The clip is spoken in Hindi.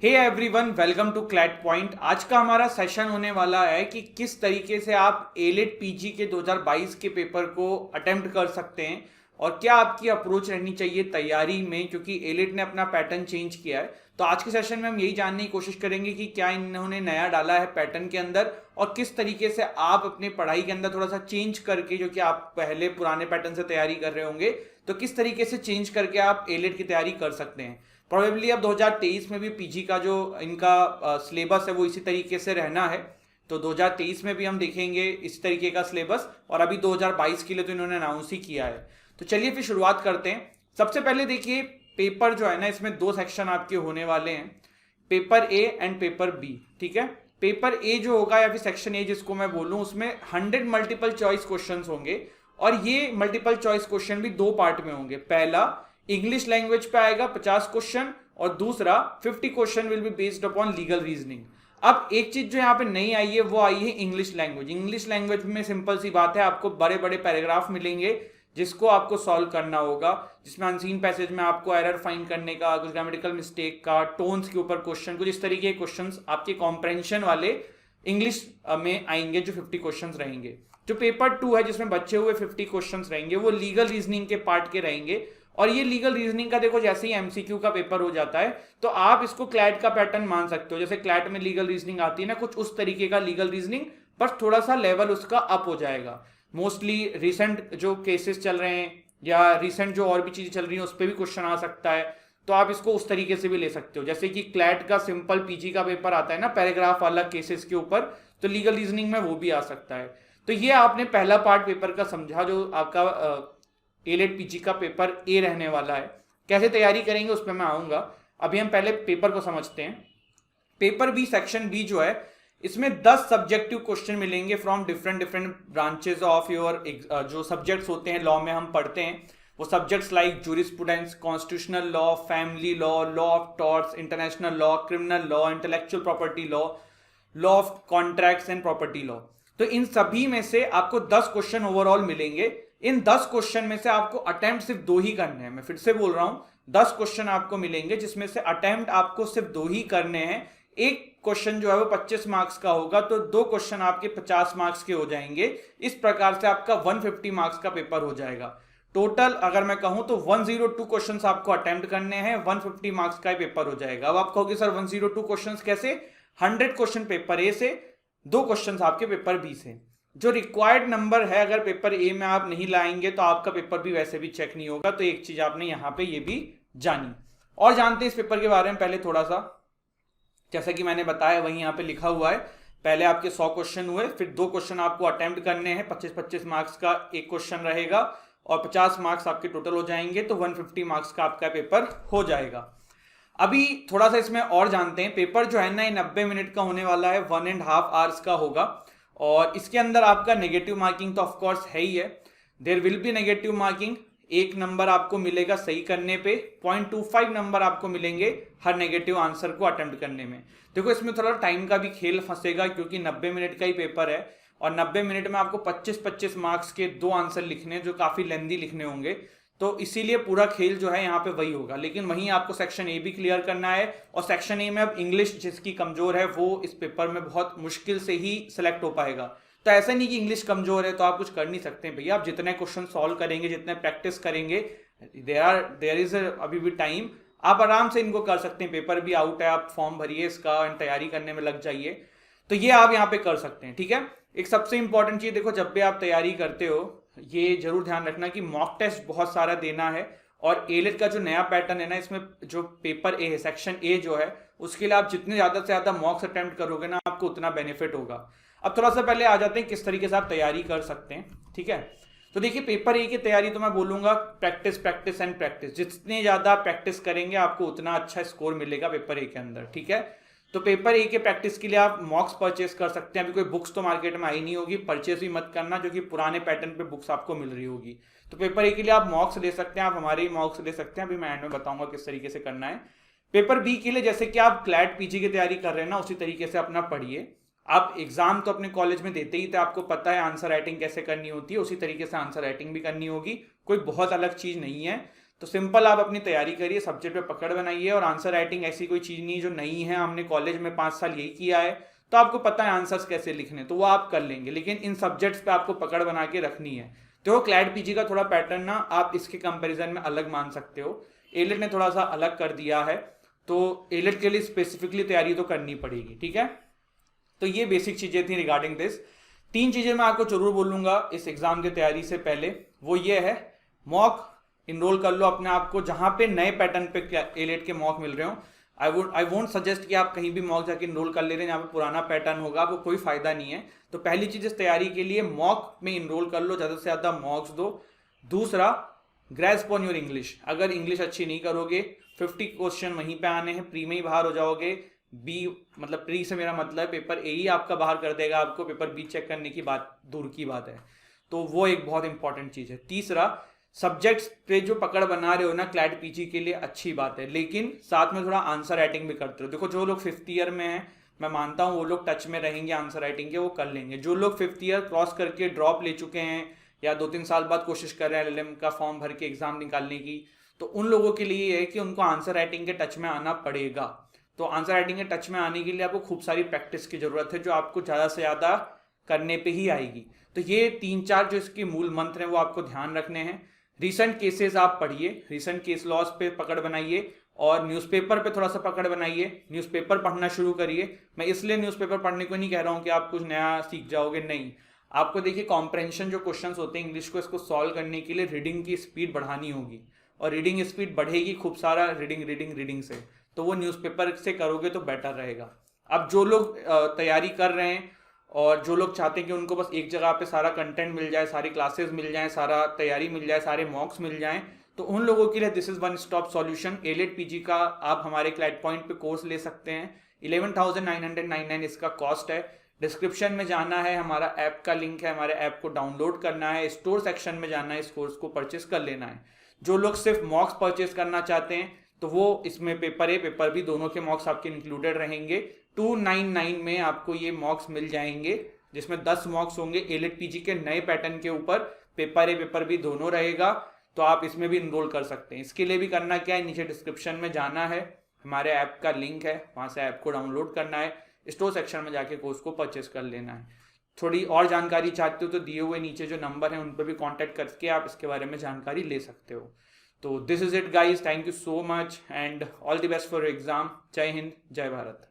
Hey everyone, welcome to CLAT point. आज का हमारा सेशन होने वाला है कि किस तरीके से आप एलिट पीजी के 2022 के पेपर को अटेम्प्ट कर सकते हैं और क्या आपकी अप्रोच रहनी चाहिए तैयारी में, क्योंकि एलिट ने अपना पैटर्न चेंज किया है। तो आज के सेशन में हम यही जानने की कोशिश करेंगे कि क्या इन्होंने नया डाला है पैटर्न के अंदर और किस तरीके से आप अपने पढ़ाई के अंदर थोड़ा सा चेंज करके, जो कि आप पहले पुराने पैटर्न से तैयारी कर रहे होंगे, तो किस तरीके से चेंज करके आप एलिट की तैयारी कर सकते हैं। प्रोबेबली अब 2023 में भी पीजी का जो इनका सिलेबस है वो इसी तरीके से रहना है। तो 2023 में भी हम देखेंगे इस तरीके का सिलेबस, और अभी 2022 के लिए तो इन्होंने अनाउंस ही किया है। तो चलिए फिर शुरुआत करते हैं। सबसे पहले देखिए, पेपर जो है ना, इसमें दो सेक्शन आपके होने वाले हैं, paper A and paper B. ठीक है, पेपर ए जो होगा या फिर सेक्शन ए जिसको मैं बोलूं, उसमें 100 मल्टीपल चॉइस क्वेश्चंस होंगे और ये मल्टीपल चॉइस क्वेश्चन भी दो पार्ट में होंगे। पहला इंग्लिश लैंग्वेज पे आएगा 50 क्वेश्चन और दूसरा 50 question will be based upon legal reasoning. अब एक चीज जो यहाँ पे नहीं आई है वो आई है इंग्लिश लैंग्वेज। इंग्लिश लैंग्वेज में सिंपल सी बात है, आपको बड़े बड़े पैराग्राफ मिलेंगे जिसको आपको सॉल्व करना होगा, जिसमें अनसीन पैसेज में आपको एरर फाइंड करने का, कुछ ग्रामेटिकल मिस्टेक का, टोन्स के ऊपर क्वेश्चन, कुछ इस तरीके के क्वेश्चंस आपके कॉम्प्रेंशन वाले इंग्लिश में आएंगे जो 50 क्वेश्चंस रहेंगे। जो पेपर 2 है जिसमें बचे हुए 50 क्वेश्चंस रहेंगे वो लीगल रीजनिंग के पार्ट के रहेंगे। और ये लीगल रीजनिंग का देखो, जैसे ही एमसीक्यू का पेपर हो जाता है तो आप इसको क्लैट का पैटर्न मान सकते हो। जैसे क्लैट में लीगल रीजनिंग आती है ना, कुछ उस तरीके का लीगल रीजनिंग, पर थोड़ा सा लेवल उसका अप हो जाएगा। मोस्टली रिसेंट जो केसेस चल रहे हैं या रिसेंट जो और भी चीजें चल रही हैं उस पर भी क्वेश्चन आ सकता है, तो आप इसको उस तरीके से भी ले सकते हो। जैसे कि क्लैट का सिंपल पीजी का पेपर आता है ना पैराग्राफ वाला केसेस के ऊपर, तो लीगल रीजनिंग में वो भी आ सकता है। तो ये आपने पहला पार्ट पेपर का समझा, जो आपका एलिट पीजी का पेपर ए रहने वाला है। कैसे तैयारी करेंगे उस पर मैं आऊंगा, अभी हम पहले पेपर को समझते हैं। पेपर बी सेक्शन बी जो है, इसमें 10 सब्जेक्टिव क्वेश्चन मिलेंगे from different different branches of your, जो सब्जेक्ट्स होते हैं लॉ में हम पढ़ते हैं, वो subjects like jurisprudence, constitutional law, family law, law of torts, international law, criminal law, intellectual property law, law of contracts and property law. तो इन सभी में से आपको 10 क्वेश्चन ओवरऑल मिलेंगे। इन 10 क्वेश्चन में से आपको अटेम्प्ट सिर्फ 2 ही करने हैं। मैं फिर से बोल रहा हूं, 10 क्वेश्चन आपको मिलेंगे जिसमें से अटेम्प्ट आपको सिर्फ 2 ही करने हैं। एक क्वेश्चन जो है वो 25 मार्क्स का होगा, तो 2 क्वेश्चन आपके 50 मार्क्स के हो जाएंगे। इस प्रकार से आपका 150 मार्क्स का पेपर हो जाएगा। टोटल अगर मैं कहूं तो 102 क्वेश्चन आपको अटेम्प्ट करने हैं, 150 मार्क्स का पेपर हो जाएगा। अब आप कहोगे सर 102 क्वेश्चन कैसे? 100 क्वेश्चन पेपर ए से, 2 क्वेश्चन आपके पेपर बी से। जो रिक्वायर्ड नंबर है, अगर पेपर ए में आप नहीं लाएंगे तो आपका पेपर भी वैसे भी चेक नहीं होगा। तो एक चीज आपने यहां पे ये भी जानी। और जानते हैं इस पेपर के बारे में पहले थोड़ा सा, जैसा कि मैंने बताया वही यहाँ पे लिखा हुआ है। पहले आपके 100 क्वेश्चन हुए, फिर 2 क्वेश्चन आपको अटेम्प्ट करने हैं, 25-25 मार्क्स का एक क्वेश्चन रहेगा और 50 मार्क्स आपके टोटल हो जाएंगे, तो 150 मार्क्स का आपका पेपर हो जाएगा। अभी थोड़ा सा इसमें और जानते हैं। पेपर जो है ना, 90 मिनट का होने वाला है, 1.5 आवर्स का होगा। और इसके अंदर आपका नेगेटिव मार्किंग तो ऑफकोर्स है ही है, there will be negative marking. 1 number आपको मिलेगा सही करने पे, 0.25 नंबर आपको मिलेंगे हर नेगेटिव आंसर को अटेम्प्ट करने में। देखो इसमें थोड़ा टाइम का भी खेल फंसेगा, क्योंकि 90 मिनट का ही पेपर है और 90 मिनट में आपको 25-25 मार्क्स के 2 आंसर लिखने, जो काफी लेंदी लिखने होंगे, तो इसीलिए पूरा खेल जो है यहाँ पे वही होगा। लेकिन वहीं आपको सेक्शन ए भी क्लियर करना है, और सेक्शन ए में अब इंग्लिश जिसकी कमजोर है वो इस पेपर में बहुत मुश्किल से ही सिलेक्ट हो पाएगा। तो ऐसा नहीं कि इंग्लिश कमजोर है तो आप कुछ कर नहीं सकते भैया। आप जितने क्वेश्चन सॉल्व करेंगे, जितने प्रैक्टिस करेंगे, देयर इज अभी भी टाइम, आप आराम से इनको कर सकते हैं। पेपर भी आउट है, आप फॉर्म भरिए इसका एंड तैयारी करने में लग जाइए। तो ये आप यहाँ पे कर सकते हैं। ठीक है, एक सबसे इंपॉर्टेंट चीज देखो, जब भी आप तैयारी करते हो ये जरूर ध्यान रखना कि मॉक टेस्ट बहुत सारा देना है। और एलिट का जो नया पैटर्न है ना, इसमें जो पेपर ए है, सेक्शन ए जो है, उसके लिए आप जितने ज्यादा से ज्यादा मॉक्स अटेम्प्ट करोगे ना, आपको उतना बेनिफिट होगा। अब थोड़ा सा पहले आ जाते हैं किस तरीके से आप तैयारी कर सकते हैं। ठीक है, तो देखिए पेपर ए की तैयारी तो मैं बोलूंगा प्रैक्टिस प्रैक्टिस एंड प्रैक्टिस। जितने ज्यादा प्रैक्टिस करेंगे आपको उतना अच्छा स्कोर मिलेगा पेपर ए के अंदर। ठीक है, तो पेपर ए के प्रैक्टिस के लिए आप मॉक्स परचेस कर सकते हैं। अभी कोई बुक्स तो मार्केट में आई नहीं होगी, परचेस भी मत करना, जो कि पुराने पैटर्न पे बुक्स आपको मिल रही होगी। तो पेपर ए के लिए आप मॉक्स ले सकते हैं, आप हमारे ही मॉक्स ले सकते हैं। अभी मैं एंड में बताऊंगा किस तरीके से करना है। पेपर बी के लिए जैसे कि आप क्लैट पीजी की तैयारी कर रहे हैं ना, उसी तरीके से अपना पढ़िए। आप एग्जाम तो अपने कॉलेज में देते ही थे, आपको पता है आंसर राइटिंग कैसे करनी होती है, उसी तरीके से आंसर राइटिंग भी करनी होगी, कोई बहुत अलग चीज नहीं है। तो सिंपल आप अपनी तैयारी करिए, सब्जेक्ट पे पकड़ बनाइए, और आंसर राइटिंग ऐसी कोई चीज़ नहीं जो नहीं है, हमने कॉलेज में 5 साल यही किया है, तो आपको पता है आंसर्स कैसे लिखने, तो वो आप कर लेंगे, लेकिन इन सब्जेक्ट्स पे आपको पकड़ बना के रखनी है। तो क्लैट पीजी का थोड़ा पैटर्न ना आप इसके कंपैरिजन में अलग मान सकते हो, एलेट ने थोड़ा सा अलग कर दिया है, तो एलेट के लिए स्पेसिफिकली तैयारी तो करनी पड़ेगी, ठीक है। तो ये बेसिक चीज़ें थी रिगार्डिंग दिस। 3 चीज़ें मैं आपको जरूर बोलूँगा इस एग्ज़ाम की तैयारी से पहले, वो ये है, मॉक इनरोल कर लो अपने आप को, जहाँ पे नए पैटर्न पे एलेट के मॉक मिल रहे हो। आई वोंट सजेस्ट कि आप कहीं भी मॉक जाके इनरोल कर ले रहे हैं जहाँ पे पुराना पैटर्न होगा, आपको कोई फायदा नहीं है। तो पहली चीज़ इस तैयारी के लिए मॉक में इनरोल कर लो, ज़्यादा से ज़्यादा मॉक्स दो। दूसरा, ग्रेस्प ऑन योर इंग्लिश, अगर इंग्लिश अच्छी नहीं करोगे 50 क्वेश्चन वहीं पे आने हैं, प्री में ही बाहर हो जाओगे। बी मतलब प्री से मेरा मतलब पेपर ए ही आपका बाहर कर देगा आपको, पेपर बी चेक करने की बात दूर की बात है, तो वो एक बहुत इंपॉर्टेंट चीज़ है। तीसरा, सब्जेक्ट्स पे जो पकड़ बना रहे हो ना क्लैट पीजी के लिए अच्छी बात है, लेकिन साथ में थोड़ा आंसर राइटिंग भी करते रहो। देखो जो लोग 5th ईयर में हैं, मैं मानता हूँ वो लोग टच में रहेंगे आंसर राइटिंग के, वो कर लेंगे। जो लोग 5th ईयर क्रॉस करके ड्रॉप ले चुके हैं या 2-3 साल बाद कोशिश कर रहे हैं एलएलएम का फॉर्म भर के एग्जाम निकालने की, तो उन लोगों के लिए ये है कि उनको आंसर राइटिंग के टच में आना पड़ेगा। तो आंसर राइटिंग के टच में आने के लिए आपको खूब सारी प्रैक्टिस की जरूरत है, जो आपको ज़्यादा से ज़्यादा करने पे ही आएगी। तो ये 3-4 जो इसके मूल मंत्र हैं वो आपको ध्यान रखने हैं। रिसेंट केसेस आप पढ़िए, रिसेंट केस लॉस पे पकड़ बनाइए, और न्यूज़पेपर पे थोड़ा सा पकड़ बनाइए, न्यूज़पेपर पढ़ना शुरू करिए। मैं इसलिए न्यूज़पेपर पढ़ने को नहीं कह रहा हूँ कि आप कुछ नया सीख जाओगे, नहीं। आपको देखिए कॉम्प्रहेंशन जो क्वेश्चंस होते हैं इंग्लिश को, इसको सॉल्व करने के लिए रीडिंग की स्पीड बढ़ानी होगी, और रीडिंग स्पीड बढ़ेगी खूब सारा रीडिंग से, तो वो न्यूज़पेपर से करोगे तो बेटर रहेगा। अब जो लोग तैयारी कर रहे हैं और जो लोग चाहते हैं कि उनको बस एक जगह पे सारा कंटेंट मिल जाए, सारी क्लासेस मिल जाएं, सारा तैयारी मिल जाए, सारे मॉक्स मिल जाएं, तो उन लोगों के लिए this is one stop solution. AILET PG का आप हमारे क्लैट पॉइंट पे कोर्स ले सकते हैं, 11,999 इसका कॉस्ट है। डिस्क्रिप्शन में जाना है, हमारा ऐप का लिंक है, हमारे ऐप को डाउनलोड करना है, स्टोर सेक्शन में जाना है, इस कोर्स को परचेस कर लेना है। जो लोग सिर्फ मॉक्स परचेस करना चाहते हैं तो वो इसमें पेपर ए पेपर बी दोनों के मॉक्स आपके इंक्लूडेड रहेंगे। 299 में आपको ये मॉक्स मिल जाएंगे, जिसमें 10 मॉक्स होंगे एलेट पीजी के नए पैटर्न के ऊपर, पेपर ए पेपर बी दोनों रहेगा, तो आप इसमें भी इनरोल कर सकते हैं। इसके लिए भी करना क्या है, नीचे डिस्क्रिप्शन में जाना है, हमारे ऐप का लिंक है, वहाँ से ऐप को डाउनलोड करना है, स्टोर सेक्शन में जाके कोर्स को परचेस कर लेना है। थोड़ी और जानकारी चाहते हो तो दिए हुए नीचे जो नंबर है उन पर भी कांटेक्ट करके आप इसके बारे में जानकारी ले सकते हो। तो this is it guys, thank you so much and all the best for exam. जय हिंद, जय भारत।